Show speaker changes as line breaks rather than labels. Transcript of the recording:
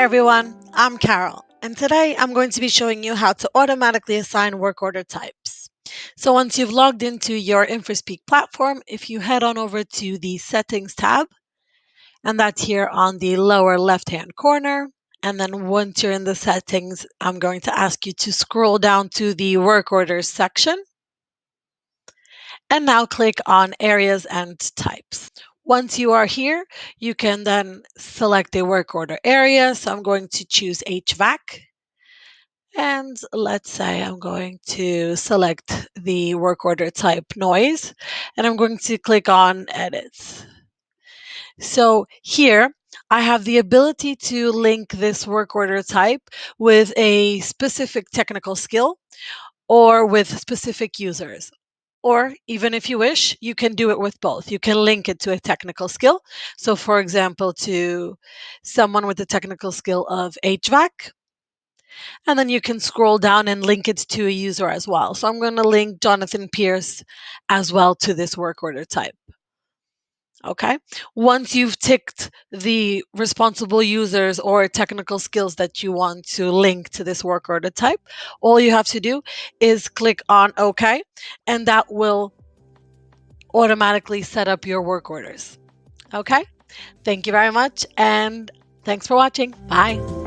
Hi everyone, I'm Carol, and today I'm going to be showing you how to automatically assign work order types. So once you've logged into your Infraspeak platform, if you head on over to the Settings tab, and that's here on the lower left-hand corner, and then once you're in the settings, I'm going to ask you to scroll down to the work orders section, and now click on Areas and Types. Once you are here, you can then select a work order area. So I'm going to choose HVAC. And let's say I'm going to select the work order type noise, and I'm going to click on Edit. So here I have the ability to link this work order type with a specific technical skill or with specific users. Or even if you wish, you can do it with both. You can link it to a technical skill. So for example, to someone with the technical skill of HVAC, and then you can scroll down and link it to a user as well. So I'm going to link Jonathan Pierce as well to this work order type. Okay. Once you've ticked the responsible users or technical skills that you want to link to this work order type, all you have to do is click on OK, and that will automatically set up your work orders. Okay. Thank you very much, and thanks for watching. Bye.